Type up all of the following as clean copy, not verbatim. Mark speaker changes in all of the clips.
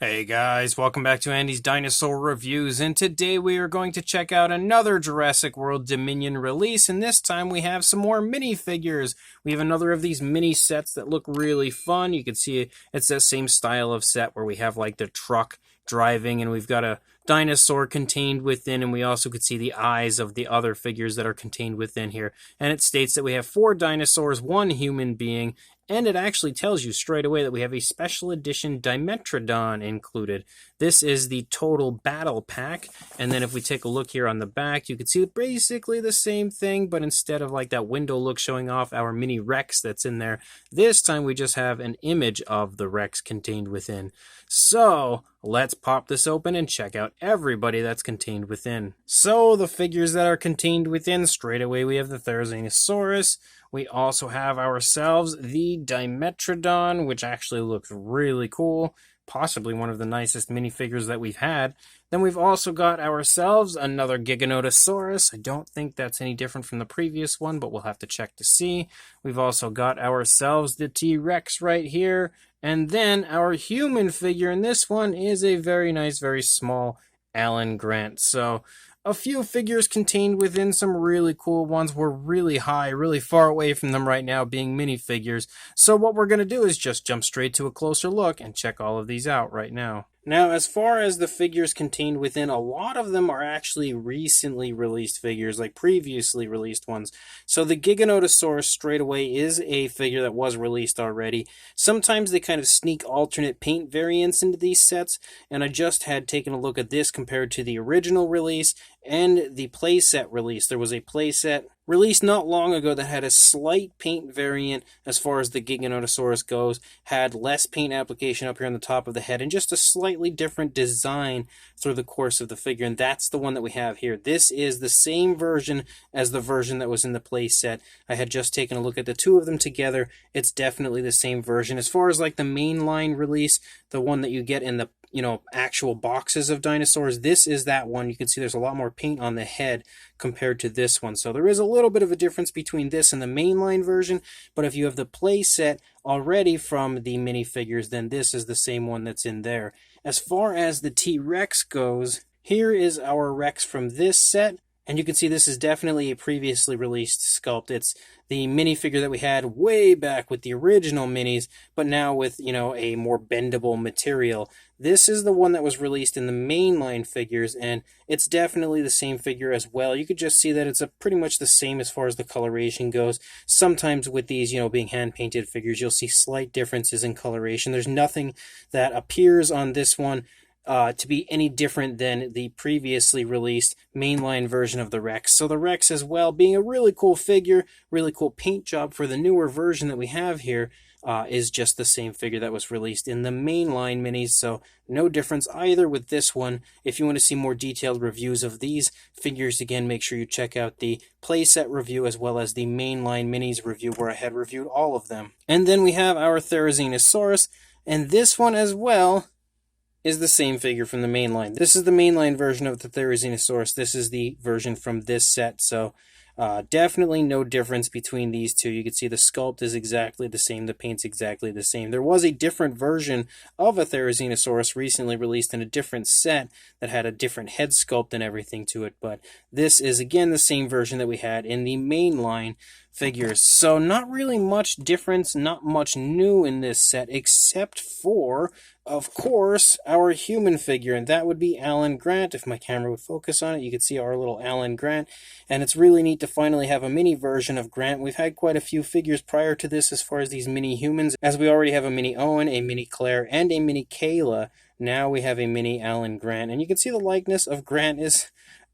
Speaker 1: Hey guys, welcome back to Andy's Dinosaur Reviews, and today we are going to check out another Jurassic World Dominion release, and this time we have some more minifigures. We have another of these mini sets that look really fun. You can see it's that same style of set where we have like the truck driving, and we've got a dinosaur contained within, and we also could see the eyes of the other figures that are contained within here. And it states that we have 4 dinosaurs, 1 human being, and it actually tells you straight away that we have a special edition Dimetrodon included. This is the total battle pack, and then if we take a look here on the back, you can see basically the same thing, but instead of like that window look showing off our mini Rex that's in there, this time we just have an image of the Rex contained within. So let's pop this open and check out everybody that's contained within. So the figures that are contained within, straight away we have the Therizinosaurus. We also have ourselves the Dimetrodon, which actually looks really cool. Possibly one of the nicest minifigures that we've had. Then we've also got ourselves another Giganotosaurus. I don't think that's any different from the previous one, but we'll have to check to see. We've also got ourselves the T-Rex right here. And then our human figure, and this one is a very nice, very small Alan Grant. So a few figures contained within, some really cool ones. We're really high, really far away from them right now being minifigures. So what we're going to do is just jump straight to a closer look and check all of these out right now. Now, as far as the figures contained within, a lot of them are actually recently released figures, like previously released ones. So the Giganotosaurus straight away is a figure that was released already. Sometimes they kind of sneak alternate paint variants into these sets, and I just had taken a look at this compared to the original release and the playset release. There was a playset released not long ago that had a slight paint variant as far as the Giganotosaurus goes, had less paint application up here on the top of the head, and just a slightly different design through the course of the figure, and that's the one that we have here. This is the same version as the version that was in the playset. I had just taken a look at the two of them together. It's definitely the same version. As far as like the mainline release, the one that you get in the actual boxes of dinosaurs, this is that one. You can see there's a lot more paint on the head compared to this one. So there is a little bit of a difference between this and the mainline version, but if you have the play set already from the minifigures, then this is the same one that's in there. As far as the T-Rex goes, here is our Rex from this set. And you can see this is definitely a previously released sculpt. It's the minifigure that we had way back with the original minis, but now with, a more bendable material. This is the one that was released in the mainline figures, and it's definitely the same figure as well. You could just see that it's pretty much the same as far as the coloration goes. Sometimes with these, being hand-painted figures, you'll see slight differences in coloration. There's nothing that appears on this one to be any different than the previously released mainline version of the Rex. So the Rex as well, being a really cool figure, really cool paint job for the newer version that we have here, is just the same figure that was released in the mainline minis, so no difference either with this one. If you want to see more detailed reviews of these figures, again, make sure you check out the playset review as well as the mainline minis review where I had reviewed all of them. And then we have our Therizinosaurus, and this one as well is the same figure from the mainline. This is the mainline version of the Therizinosaurus. This is the version from this set, so definitely no difference between these two. You can see the sculpt is exactly the same, the paint's exactly the same. There was a different version of a Therizinosaurus recently released in a different set that had a different head sculpt and everything to it, but this is again the same version that we had in the mainline figures. So not really much difference, not much new in this set, except for, of course, our human figure, and that would be Alan Grant. If my camera would focus on it, you could see our little Alan Grant, and it's really neat to finally have a mini version of Grant. We've had quite a few figures prior to this as far as these mini humans, as we already have a mini Owen, a mini Claire, and a mini Kayla. Now we have a mini Alan Grant, and you can see the likeness of Grant is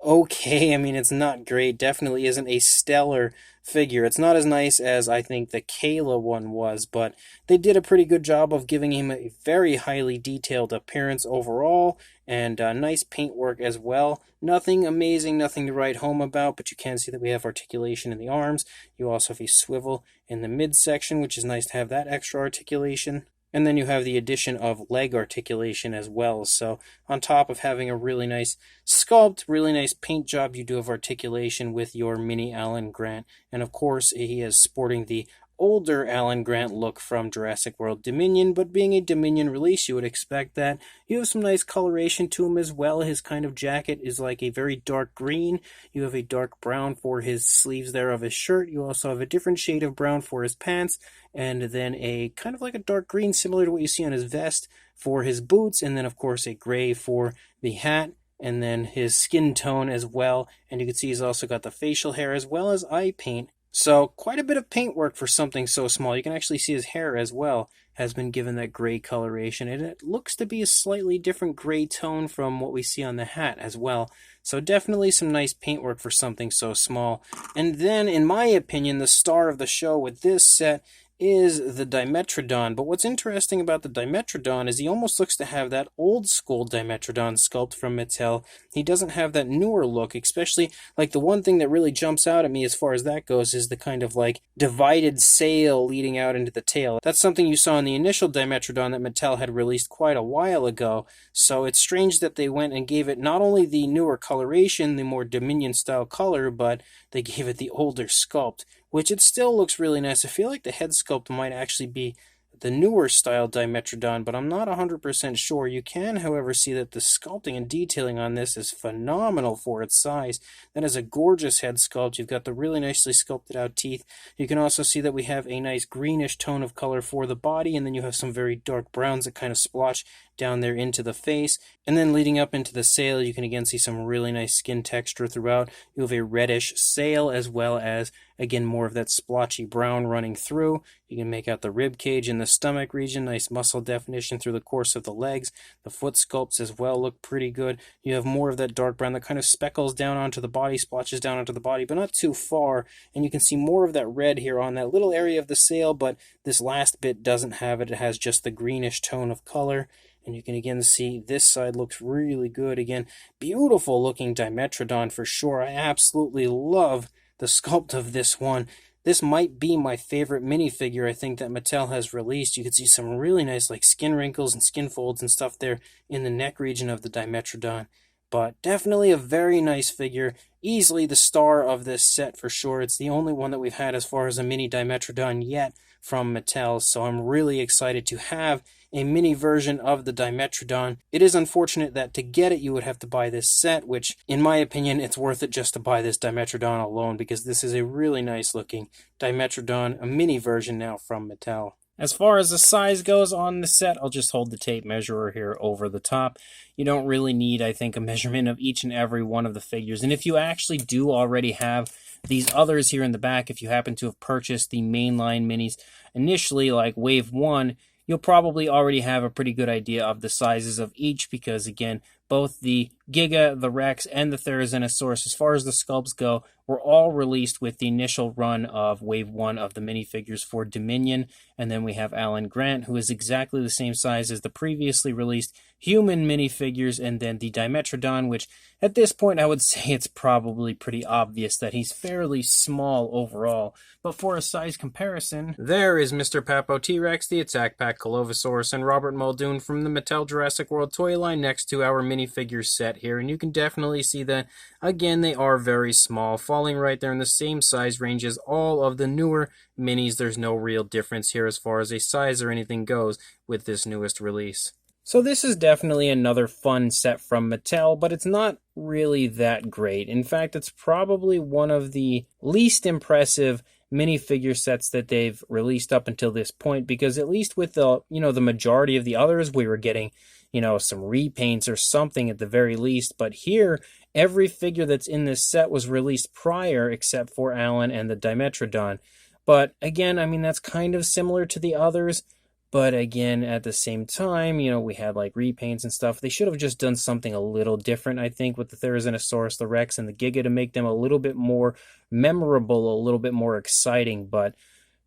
Speaker 1: okay. I mean, it's not great. Definitely isn't a stellar figure. It's not as nice as I think the Kayla one was, but they did a pretty good job of giving him a very highly detailed appearance overall, and nice paintwork as well. Nothing amazing, nothing to write home about, but you can see that we have articulation in the arms. You also have a swivel in the midsection, which is nice to have that extra articulation. And then you have the addition of leg articulation as well. So on top of having a really nice sculpt, really nice paint job, you do have articulation with your mini Alan Grant. And of course, he is sporting the older Alan Grant look from Jurassic World Dominion, but being a Dominion release, you would expect that. You have some nice coloration to him as well. His kind of jacket is like a very dark green. You have a dark brown for his sleeves there of his shirt. You also have a different shade of brown for his pants, and then a kind of like a dark green similar to what you see on his vest for his boots, and then of course a gray for the hat, and then his skin tone as well. And you can see he's also got the facial hair as well as eye paint. So quite a bit of paint work for something so small. You can actually see his hair as well has been given that gray coloration, and it looks to be a slightly different gray tone from what we see on the hat as well. So definitely some nice paintwork for something so small. And then, in my opinion, the star of the show with this set is the Dimetrodon. But what's interesting about the Dimetrodon is he almost looks to have that old school Dimetrodon sculpt from Mattel. He doesn't have that newer look, especially like the one thing that really jumps out at me as far as that goes is the kind of like divided sail leading out into the tail. That's something you saw in the initial Dimetrodon that Mattel had released quite a while ago. So it's strange that they went and gave it not only the newer coloration, the more Dominion style color, but they gave it the older sculpt, which it still looks really nice. I feel like the head sculpt might actually be the newer style Dimetrodon, but I'm not 100% sure. You can, however, see that the sculpting and detailing on this is phenomenal for its size. That is a gorgeous head sculpt. You've got the really nicely sculpted out teeth. You can also see that we have a nice greenish tone of color for the body, and then you have some very dark browns that kind of splotch down there into the face. And then leading up into the sail, you can again see some really nice skin texture throughout. You have a reddish sail as well as, again, more of that splotchy brown running through. You can make out the rib cage in the stomach region, nice muscle definition through the course of the legs. The foot sculpts as well look pretty good. You have more of that dark brown that kind of speckles down onto the body, splotches down onto the body, but not too far. And you can see more of that red here on that little area of the sail, but this last bit doesn't have it. It has just the greenish tone of color. And you can again see this side looks really good. Again, beautiful looking Dimetrodon for sure. I absolutely love the sculpt of this one. This might be my favorite minifigure I think that Mattel has released. You can see some really nice like skin wrinkles and skin folds and stuff there in the neck region of the Dimetrodon. But definitely a very nice figure. Easily the star of this set for sure. It's the only one that we've had as far as a mini Dimetrodon yet from Mattel. So I'm really excited to have a mini version of the Dimetrodon. It is unfortunate that to get it you would have to buy this set, which in my opinion it's worth it just to buy this Dimetrodon alone, because this is a really nice looking Dimetrodon, a mini version now from Mattel. As far as the size goes on the set, I'll just hold the tape measurer here over the top. You don't really need, I think, a measurement of each and every one of the figures. And if you actually do already have these others here in the back, if you happen to have purchased the mainline minis initially, like Wave 1, you'll probably already have a pretty good idea of the sizes of each, because again, both the Giga, the Rex, and the Therizinosaurus, as far as the sculpts go, were all released with the initial run of Wave 1 of the minifigures for Dominion. And then we have Alan Grant, who is exactly the same size as the previously released human minifigures, and then the Dimetrodon, which at this point I would say it's probably pretty obvious that he's fairly small overall. But for a size comparison, there is Mr. Papo T-Rex, the Attack Pack Colovosaurus, and Robert Muldoon from the Mattel Jurassic World toy line next to our minifigure set here. And you can definitely see that, again, they are very small, falling right there in the same size range as all of the newer minis. There's no real difference here as far as a size or anything goes with this newest release. So this is definitely another fun set from Mattel, but it's not really that great. In fact, it's probably one of the least impressive minifigure sets that they've released up until this point, because at least with the majority of the others, we were getting, some repaints or something at the very least. But here, every figure that's in this set was released prior except for Alan and the Dimetrodon. But again, I mean, that's kind of similar to the others. But again, at the same time, we had like repaints and stuff. They should have just done something a little different, I think, with the Therizinosaurus, the Rex, and the Giga to make them a little bit more memorable, a little bit more exciting. But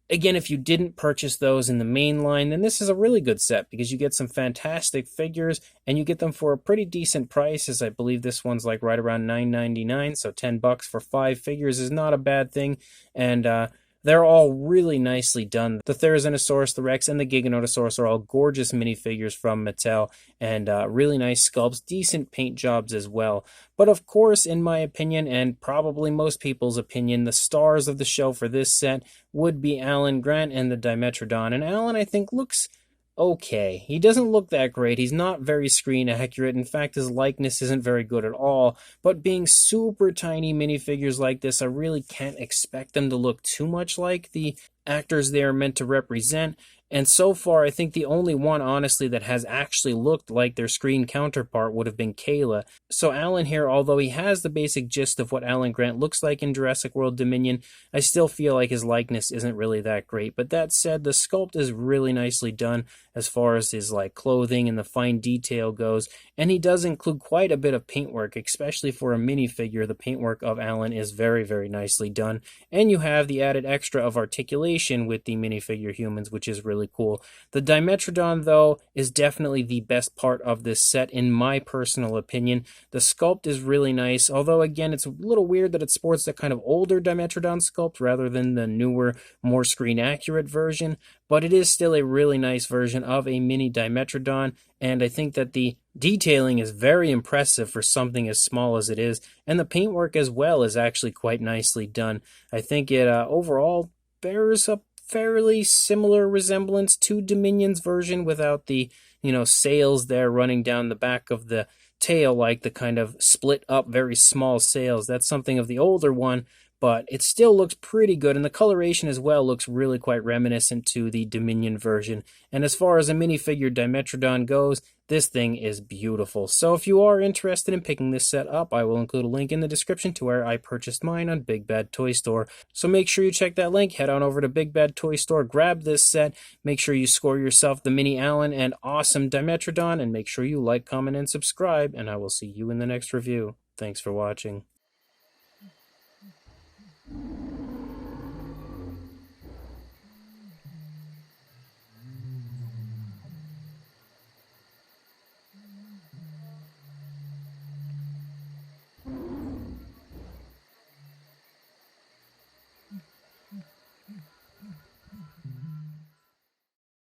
Speaker 1: again, if you didn't purchase those in the main line, then this is a really good set, because you get some fantastic figures and you get them for a pretty decent price, as I believe this one's like right around $9.99, so $10 for 5 figures is not a bad thing. And they're all really nicely done. The Therizinosaurus, the Rex, and the Giganotosaurus are all gorgeous minifigures from Mattel, and really nice sculpts, decent paint jobs as well. But of course, in my opinion, and probably most people's opinion, the stars of the show for this set would be Alan Grant and the Dimetrodon. And Alan, I think, looks okay. He doesn't look that great. He's not very screen accurate. In fact, his likeness isn't very good at all. But being super tiny minifigures like this, I really can't expect them to look too much like the actors they are meant to represent. And so far, I think the only one, honestly, that has actually looked like their screen counterpart would have been Kayla. So Alan here, although he has the basic gist of what Alan Grant looks like in Jurassic World Dominion, I still feel like his likeness isn't really that great. But that said, the sculpt is really nicely done as far as his clothing and the fine detail goes. And he does include quite a bit of paintwork, especially for a minifigure. The paintwork of Alan is very, very nicely done. And you have the added extra of articulation with the minifigure humans, which is really cool. The Dimetrodon, though, is definitely the best part of this set, in my personal opinion. The sculpt is really nice, although, again, it's a little weird that it sports that kind of older Dimetrodon sculpt rather than the newer, more screen-accurate version. But it is still a really nice version of a mini Dimetrodon, and I think that the detailing is very impressive for something as small as it is, and the paintwork as well is actually quite nicely done. I think it overall bears a fairly similar resemblance to Dominion's version without the, sails there running down the back of the tail, like the kind of split up very small sails. That's something of the older one, but it still looks pretty good, and the coloration as well looks really quite reminiscent to the Dominion version. And as far as a minifigure Dimetrodon goes, this thing is beautiful. So if you are interested in picking this set up, I will include a link in the description to where I purchased mine on Big Bad Toy Store. So make sure you check that link, head on over to Big Bad Toy Store, grab this set, make sure you score yourself the mini Alan and awesome Dimetrodon, and make sure you like, comment, and subscribe, and I will see you in the next review. Thanks for watching.